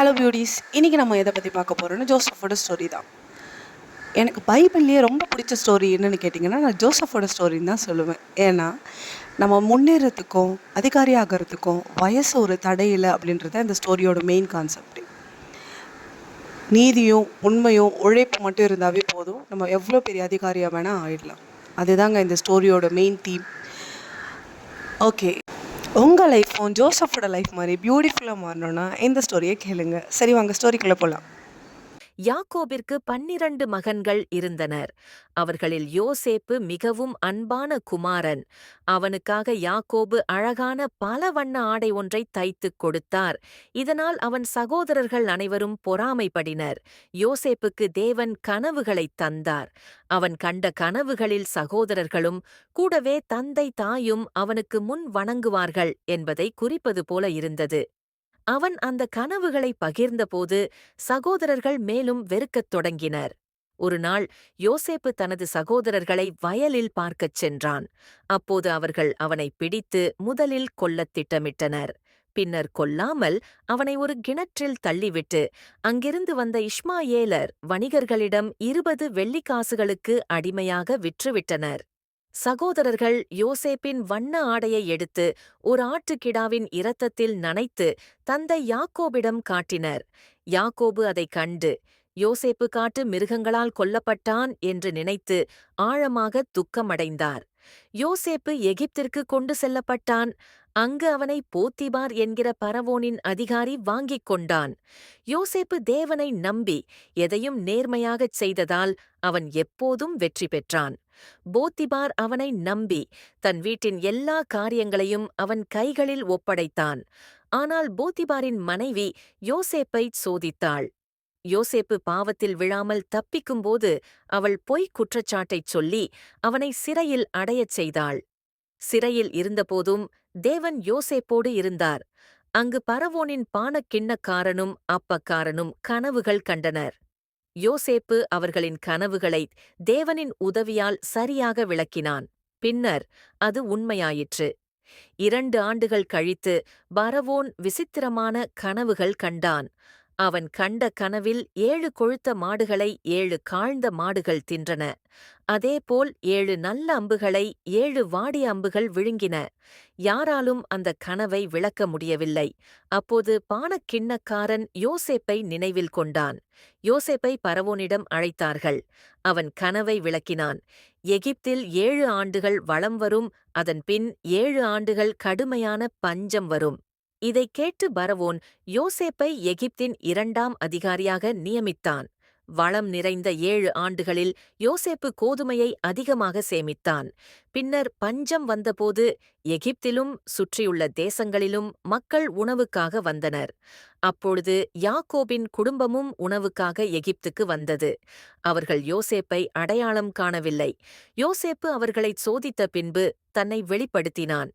Hello beauties, இன்றைக்கி நம்ம எதை பற்றி பார்க்க போகிறோன்னா ஜோசஃபோட ஸ்டோரி தான். எனக்கு பைபிள்லேயே ரொம்ப பிடிச்ச ஸ்டோரி என்னென்னு கேட்டிங்கன்னா, நான் ஜோசஃபோட ஸ்டோரின்னு தான் சொல்லுவேன். ஏன்னா நம்ம முன்னேறத்துக்கும் அதிகாரி ஆகிறதுக்கும் வயசு ஒரு தடையில்லை அப்படின்றது இந்த ஸ்டோரியோட மெயின் கான்செப்ட். நீதியும் உண்மையும் உழைப்பு மட்டும் இருந்தாவே போதும், நம்ம எவ்வளோ பெரிய அதிகாரியாக வேணால் ஆயிடலாம். அதுதாங்க இந்த ஸ்டோரியோட மெயின் தீம். ஓகே, உங்கள் லைஃப்பும் ஜோசஃபோட லைஃப் மாதிரி பியூட்டிஃபுல்லாக மாறணும்னா இந்த ஸ்டோரியை கேளுங்க. சரி, வாங்க ஸ்டோரிக்குள்ளே போகலாம். யாக்கோபிற்கு 12 மகன்கள் இருந்தனர். அவர்களில் யோசேப்பு மிகவும் அன்பான குமாரன். அவனுக்காக யாக்கோபு அழகான பல வண்ண ஆடை ஒன்றை தைத்துக் கொடுத்தார். இதனால் அவன் சகோதரர்கள் அனைவரும் பொறாமைப்படினர். யோசேப்புக்கு தேவன் கனவுகளைத் தந்தார். அவன் கண்ட கனவுகளில் சகோதரர்களும் கூடவே தந்தை தாயும் அவனுக்கு முன் வணங்குவார்கள் என்பதை குறிப்பது போல இருந்தது. அவன் அந்த கனவுகளை பகிர்ந்தபோது சகோதரர்கள் மேலும் வெறுக்கத் தொடங்கினர். ஒருநாள் யோசேப்பு தனது சகோதரர்களை வயலில் பார்க்கச் சென்றான். அப்போது அவர்கள் அவனை பிடித்து முதலில் கொல்லத் திட்டமிட்டனர். பின்னர் கொல்லாமல் அவனை ஒரு கிணற்றில் தள்ளிவிட்டு அங்கிருந்து வந்த இஷ்மாயேலர் வணிகர்களிடம் 20 வெள்ளிக்காசுகளுக்கு அடிமையாக விற்றுவிட்டனர். சகோதரர்கள் யோசேப்பின் வண்ண ஆடையை எடுத்து ஒரு ஆட்டுக்கிடாவின் இரத்தத்தில் நனைத்து தந்தை யாக்கோபிடம் காட்டினர். யாக்கோபு அதைக் கண்டு, யோசேப்பு காட்டு மிருகங்களால் கொல்லப்பட்டான் என்று நினைத்து ஆழமாக துக்கமடைந்தார். யோசேப்பு எகிப்திற்கு கொண்டு செல்லப்பட்டான். அங்கு அவனை போத்திபார் என்கிற பரவோனின் அதிகாரி வாங்கிக் கொண்டான். யோசேப்பு தேவனை நம்பி எதையும் நேர்மையாகச் செய்ததால் அவன் எப்போதும் வெற்றி பெற்றான். போத்திபார் அவனை நம்பி தன் வீட்டின் எல்லா காரியங்களையும் அவன் கைகளில் ஒப்படைத்தான். ஆனால் போத்திபாரின் மனைவி யோசேப்பை சோதித்தாள். யோசேப்பு பாவத்தில் விழாமல் தப்பிக்கும்போது அவள் பொய்க் குற்றச்சாட்டைச் சொல்லி அவனை சிறையில் அடையச் செய்தாள். சிறையில் இருந்தபோதும் தேவன் யோசேப்போடு இருந்தார். அங்கு பரவோனின் பானக்கிண்ணக்காரனும் அப்பக்காரனும் கனவுகள் கண்டனர். யோசேப்பு அவர்களின் கனவுகளை தேவனின் உதவியால் சரியாக விளக்கினான். பின்னர் அது உண்மையாயிற்று. 2 ஆண்டுகள் கழித்து பரவோன் விசித்திரமான கனவுகள் கண்டான். அவன் கண்ட கனவில் 7 கொழுத்த மாடுகளை 7 காழ்ந்த மாடுகள் தின்றன. அதேபோல் 7 நல்ல அம்புகளை 7 வாடிய அம்புகள் விழுங்கின. யாராலும் அந்த கனவை விளக்க முடியவில்லை. அப்போது பானக்கிண்ணக்காரன் யோசேப்பை நினைவில் கொண்டான். யோசேப்பை பரவோனிடம் அழைத்தார்கள். அவன் கனவை விளக்கினான். எகிப்தில் 7 ஆண்டுகள் வளம் வரும், அதன் பின் 7 ஆண்டுகள் கடுமையான பஞ்சம் வரும். இதைக் கேட்டு பரவோன் யோசேப்பை எகிப்தின் 2ஆம் அதிகாரியாக நியமித்தான். வளம் நிறைந்த 7 ஆண்டுகளில் யோசேப்பு கோதுமையை அதிகமாக சேமித்தான். பின்னர் பஞ்சம் வந்தபோது எகிப்திலும் சுற்றியுள்ள தேசங்களிலும் மக்கள் உணவுக்காக வந்தனர். அப்பொழுது யாக்கோபின் குடும்பமும் உணவுக்காக எகிப்துக்கு வந்தது. அவர்கள் யோசேப்பை அடையாளம் காணவில்லை. யோசேப்பு அவர்களைச் சோதித்த பின்பு தன்னை வெளிப்படுத்தினான்.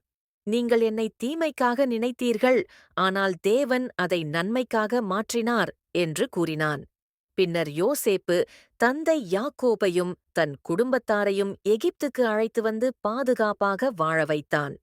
நீங்கள் என்னை தீமைக்காக நினைத்தீர்கள், ஆனால் தேவன் அதை நன்மைக்காக மாற்றினார் என்று கூறினான். பின்னர் யோசேப்பு தந்தை யாக்கோபையும் தன் குடும்பத்தாரையும் எகிப்துக்கு அழைத்து வந்து பாதுகாப்பாக வாழ வைத்தான்.